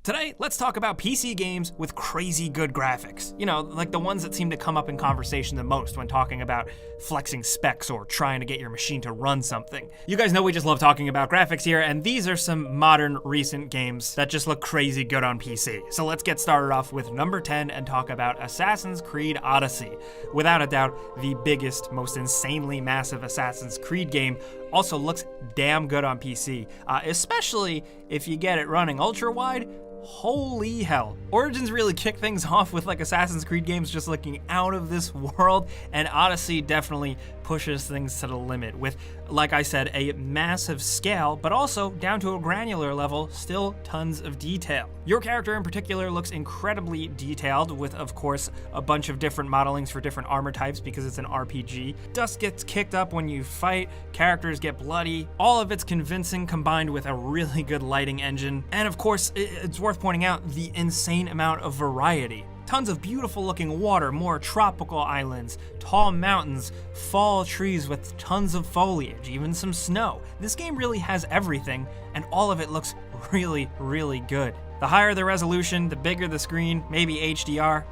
Today, let's talk about PC games with crazy good graphics. You know, like the ones that seem to come up in conversation the most when talking about flexing specs or trying to get your machine to run something. You guys know we just love talking about graphics here, and these are some modern, recent games that just look crazy good on PC. So let's get started off with number 10 and talk about Assassin's Creed Odyssey. Without a doubt, the biggest, most insanely massive Assassin's Creed game. Also looks damn good on PC, especially if you get it running ultra-wide. Holy hell. Origins really kicked things off with like Assassin's Creed games just looking out of this world, and Odyssey definitely pushes things to the limit with, like I said, a massive scale, but also down to a granular level, still tons of detail. Your character in particular looks incredibly detailed with, of course, a bunch of different modelings for different armor types because it's an RPG. Dust gets kicked up when you fight, characters get bloody, all of it's convincing combined with a really good lighting engine, and of course, it's worth pointing out the insane amount of variety. Tons of beautiful looking water, more tropical islands, tall mountains, fall trees with tons of foliage, even some snow. This game really has everything, and all of it looks really, really good. The higher the resolution, the bigger the screen, maybe HDR,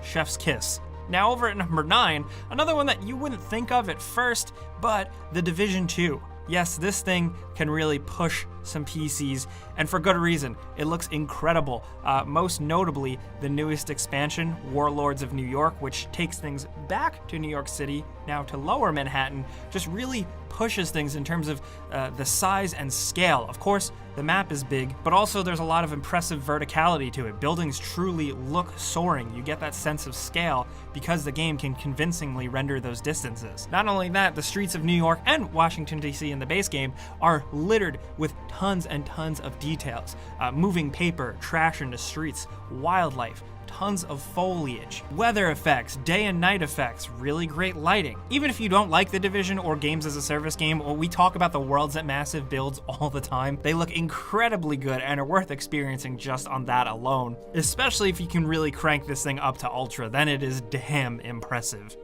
chef's kiss. Now over at number 9, another one that you wouldn't think of at first, but The Division 2. Yes, this thing can really push some PCs, and for good reason. It looks incredible. Most notably, the newest expansion, Warlords of New York, which takes things back to New York City, now to Lower Manhattan, just really pushes things in terms of the size and scale. Of course, the map is big, but also there's a lot of impressive verticality to it. Buildings truly look soaring. You get that sense of scale because the game can convincingly render those distances. Not only that, the streets of New York and Washington, D.C. in the base game are littered with tons and tons of details. Moving paper, trash in the streets, wildlife, tons of foliage, weather effects, day and night effects, really great lighting. Even if you don't like The Division or games as a service game, or we talk about the worlds at massive builds all the time, they look incredibly good and are worth experiencing just on that alone. Especially if you can really crank this thing up to ultra, then it is damn impressive.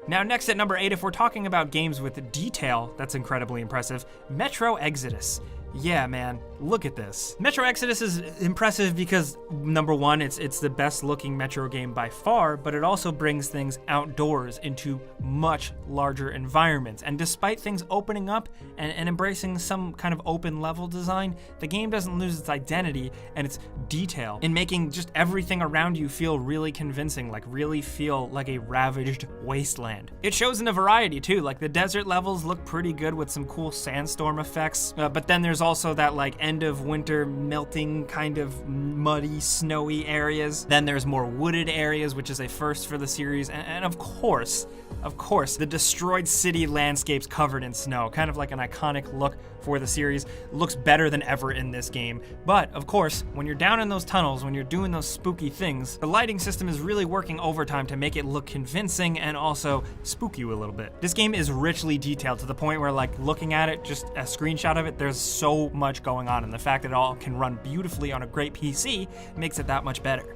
Now next at number 8, if we're talking about games with detail that's incredibly impressive, Metro Exodus. Yeah, man, look at this. Metro Exodus is impressive because, number one, it's the best looking Metro game by far, but it also brings things outdoors into much larger environments. And despite things opening up and embracing some kind of open level design, the game doesn't lose its identity and its detail in making just everything around you feel really convincing, like really feel like a ravaged wasteland. It shows in a variety too, like the desert levels look pretty good with some cool sandstorm effects, but then there's also that like end of winter melting kind of muddy, snowy areas. Then there's more wooded areas, which is a first for the series. And of course, the destroyed city landscapes covered in snow, kind of like an iconic look for the series. Looks better than ever in this game. But of course, when you're down in those tunnels, when you're doing those spooky things, the lighting system is really working overtime to make it look convincing and also spook you a little bit. This game is richly detailed to the point where, like, looking at it, just a screenshot of it, there's so much going on, and the fact that it all can run beautifully on a great PC makes it that much better.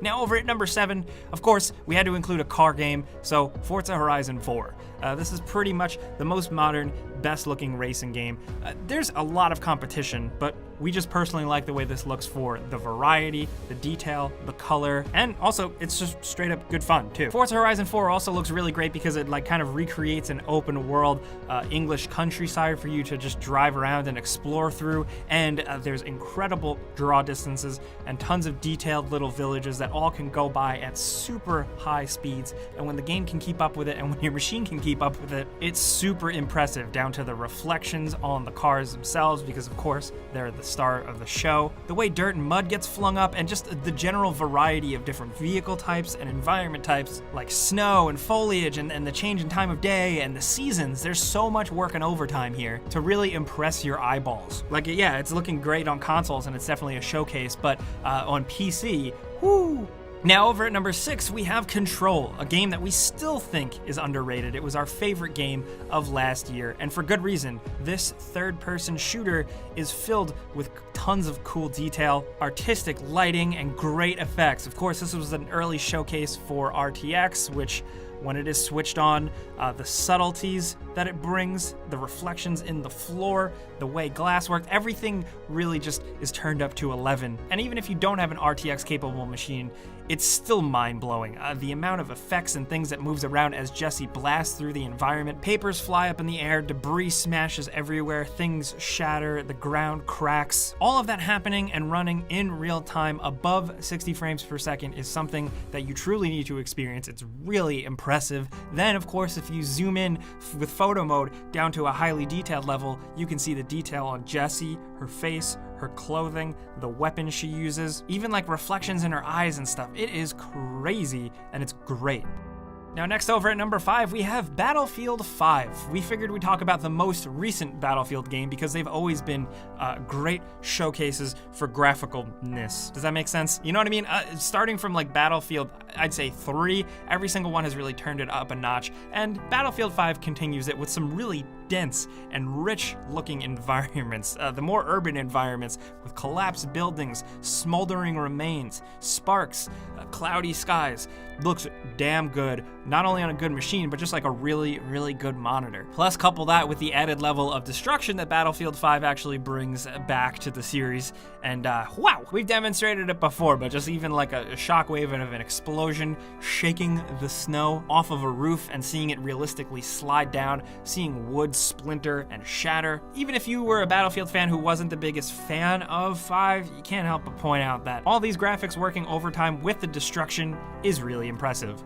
Now over at number 7, of course, we had to include a car game, so Forza Horizon 4. This is pretty much the most modern, best looking racing game. There's a lot of competition, but we just personally like the way this looks for the variety, the detail, the color, and also it's just straight up good fun too. Forza Horizon 4 also looks really great because it like kind of recreates an open world English countryside for you to just drive around and explore through, and there's incredible draw distances and tons of detailed little villages that all can go by at super high speeds, and when the game can keep up with it and when your machine can keep up with it, it's super impressive, down to the reflections on the cars themselves, because of course they're the star of the show, the way dirt and mud gets flung up, and just the general variety of different vehicle types and environment types like snow and foliage and the change in time of day and the seasons. There's so much work and overtime here to really impress your eyeballs. Like, yeah, it's looking great on consoles and it's definitely a showcase, but on PC, whoo! Now over at number 6, we have Control, a game that we still think is underrated. It was our favorite game of last year, and for good reason. This third-person shooter is filled with tons of cool detail, artistic lighting, and great effects. Of course, this was an early showcase for RTX, which when it is switched on, the subtleties that it brings, the reflections in the floor, the way glass works, everything really just is turned up to 11. And even if you don't have an RTX capable machine, it's still mind-blowing. The amount of effects and things that moves around as Jesse blasts through the environment. Papers fly up in the air, debris smashes everywhere, things shatter, the ground cracks. All of that happening and running in real time above 60 frames per second is something that you truly need to experience. It's really impressive. Then, of course, if you zoom in with photo mode down to a highly detailed level, you can see the detail on Jessie, her face, her clothing, the weapon she uses, even like reflections in her eyes and stuff. It is crazy, and it's great. Now next over at number 5, we have Battlefield 5. We figured we'd talk about the most recent Battlefield game because they've always been great showcases for graphicalness. Does that make sense? You know what I mean? Starting from like Battlefield, I'd say 3, every single one has really turned it up a notch, and Battlefield 5 continues it with some really dense and rich looking environments, the more urban environments with collapsed buildings, smoldering remains, sparks, cloudy skies. Looks damn good, not only on a good machine, but just like a really, really good monitor. Plus couple that with the added level of destruction that Battlefield 5 actually brings back to the series, and wow, we've demonstrated it before, but just even like a shockwave of an explosion, shaking the snow off of a roof and seeing it realistically slide down, seeing wood splinter and shatter. Even if you were a Battlefield fan who wasn't the biggest fan of 5, you can't help but point out that all these graphics working overtime with the destruction is really impressive.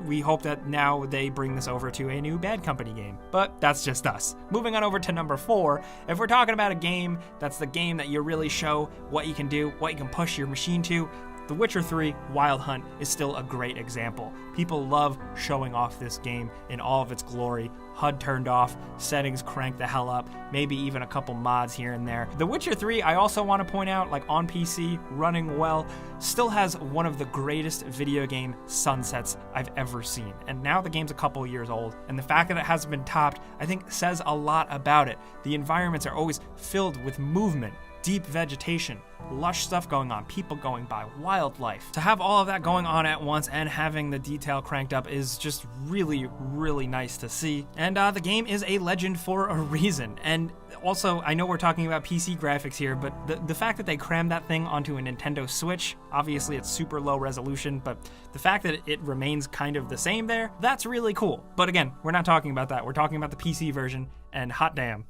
We hope that now they bring this over to a new Bad Company game, but that's just us. Moving on over to number 4, if we're talking about a game that's the game that you really show what you can do, what you can push your machine to, The Witcher 3 Wild Hunt is still a great example. People love showing off this game in all of its glory. HUD turned off, settings cranked the hell up, maybe even a couple mods here and there. The Witcher 3, I also want to point out, like on PC, running well, still has one of the greatest video game sunsets I've ever seen. And now the game's a couple years old, and the fact that it hasn't been topped, I think says a lot about it. The environments are always filled with movement, deep vegetation, lush stuff going on, people going by, wildlife. To have all of that going on at once and having the detail cranked up is just really, really nice to see. And the game is a legend for a reason. And also, I know we're talking about PC graphics here, but the fact that they crammed that thing onto a Nintendo Switch, obviously it's super low resolution, but the fact that it remains kind of the same there, that's really cool. But again, we're not talking about that. We're talking about the PC version, and hot damn.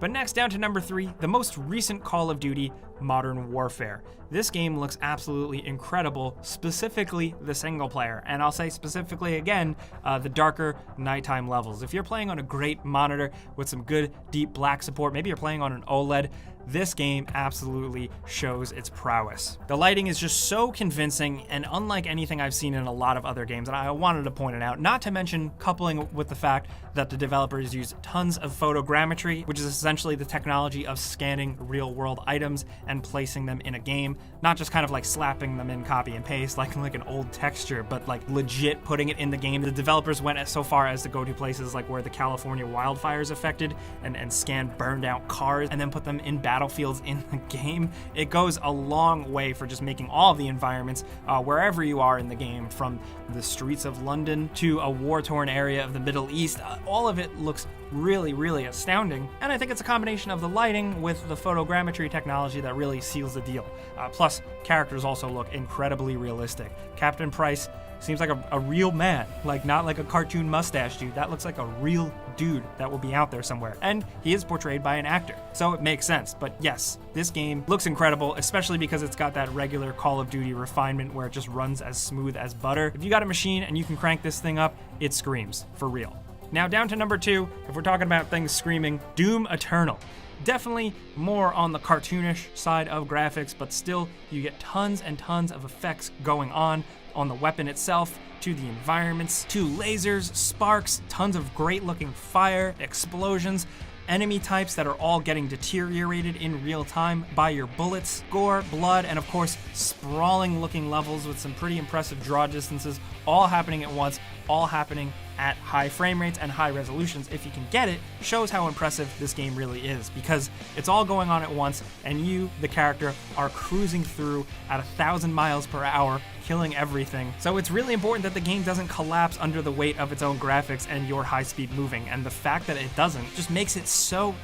But next, down to number 3, the most recent Call of Duty Modern Warfare. This game looks absolutely incredible, specifically the single player, and I'll say specifically again, the darker nighttime levels. If you're playing on a great monitor with some good deep black support, maybe you're playing on an OLED, this game absolutely shows its prowess. The lighting is just so convincing and unlike anything I've seen in a lot of other games, and I wanted to point it out, not to mention coupling with the fact that the developers use tons of photogrammetry, which is essentially the technology of scanning real-world items and placing them in a game, not just kind of like slapping them in copy and paste like an old texture, but like legit putting it in the game. The developers went so far as to go to places like where the California wildfires affected and scan burned out cars and then put them in battlefields in the game. It goes a long way for just making all of the environments, wherever you are in the game, from the streets of London to a war-torn area of the Middle East, all of it looks really, really astounding. And I think it's a combination of the lighting with the photogrammetry technology that really seals the deal. Plus, characters also look incredibly realistic. Captain Price seems like a real man, like not like a cartoon mustache dude. That looks like a real dude that will be out there somewhere. And he is portrayed by an actor, so it makes sense. But yes, this game looks incredible, especially because it's got that regular Call of Duty refinement where it just runs as smooth as butter. If you got a machine and you can crank this thing up, it screams, for real. Now down to number 2, if we're talking about things screaming, Doom Eternal. Definitely more on the cartoonish side of graphics, but still you get tons and tons of effects going on the weapon itself, to the environments, to lasers, sparks, tons of great looking fire, explosions, enemy types that are all getting deteriorated in real time by your bullets, gore, blood, and of course sprawling looking levels with some pretty impressive draw distances, all happening at once, all happening at high frame rates and high resolutions if you can get it, shows how impressive this game really is, because it's all going on at once and you, the character, are cruising through at 1,000 miles per hour, killing everything. So it's really important that the game doesn't collapse under the weight of its own graphics and your high-speed moving, and the fact that it doesn't just makes it so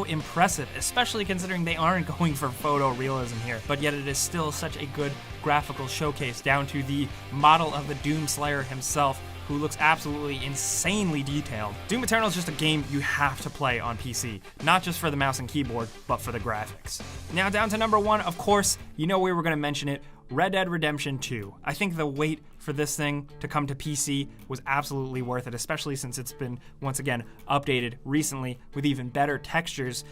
impressive, especially considering they aren't going for photorealism here, but yet it is still such a good graphical showcase, down to the model of the Doomslayer himself, who looks absolutely insanely detailed. Doom Eternal is just a game you have to play on PC, not just for the mouse and keyboard, but for the graphics. Now down to number 1, of course, you know we were gonna mention it, Red Dead Redemption 2. I think the wait for this thing to come to PC was absolutely worth it, especially since it's been, once again, updated recently with even better textures.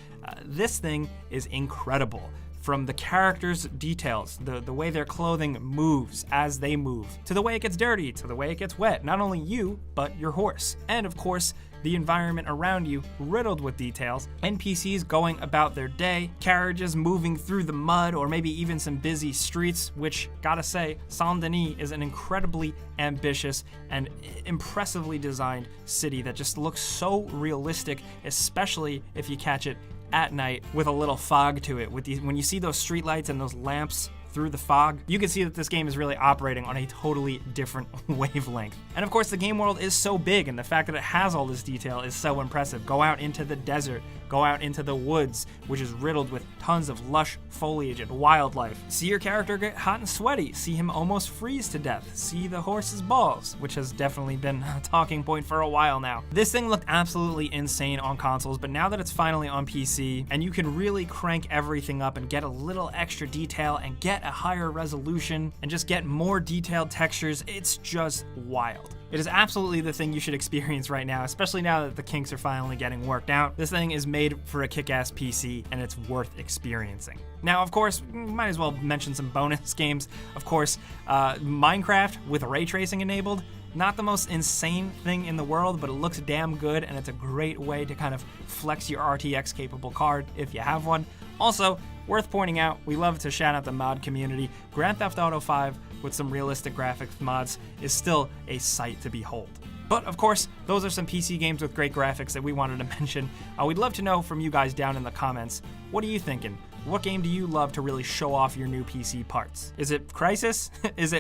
This thing is incredible. From the characters' details, the way their clothing moves as they move, to the way it gets dirty, to the way it gets wet, not only you, but your horse. And of course, the environment around you riddled with details, NPCs going about their day, carriages moving through the mud, or maybe even some busy streets, which, gotta say, Saint-Denis is an incredibly ambitious and impressively designed city that just looks so realistic, especially if you catch it at night with a little fog to it. When you see those streetlights and those lamps through the fog, you can see that this game is really operating on a totally different wavelength. And of course, the game world is so big, and the fact that it has all this detail is so impressive. Go out into the desert, go out into the woods, which is riddled with tons of lush foliage and wildlife. See your character get hot and sweaty, see him almost freeze to death, see the horse's balls, which has definitely been a talking point for a while now. This thing looked absolutely insane on consoles, but now that it's finally on PC, and you can really crank everything up and get a little extra detail and get a higher resolution and just get more detailed textures, it's just wild. It is absolutely the thing you should experience right now, especially now that the kinks are finally getting worked out. This thing is made for a kick-ass PC, and it's worth experiencing. Now, of course, might as well mention some bonus games. Of course, Minecraft with ray tracing enabled. Not the most insane thing in the world, but it looks damn good, and it's a great way to kind of flex your RTX capable card if you have one. Also, worth pointing out, we love to shout out the mod community. Grand Theft Auto 5 with some realistic graphics mods is still a sight to behold. But of course, those are some PC games with great graphics that we wanted to mention. We'd love to know from you guys down in the comments, what are you thinking? What game do you love to really show off your new PC parts? Is it Crysis?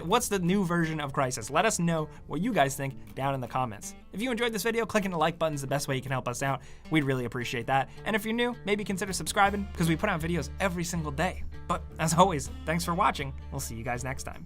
What's the new version of Crysis? Let us know what you guys think down in the comments. If you enjoyed this video, clicking the like button is the best way you can help us out. We'd really appreciate that. And if you're new, maybe consider subscribing, because we put out videos every single day. But as always, thanks for watching. We'll see you guys next time.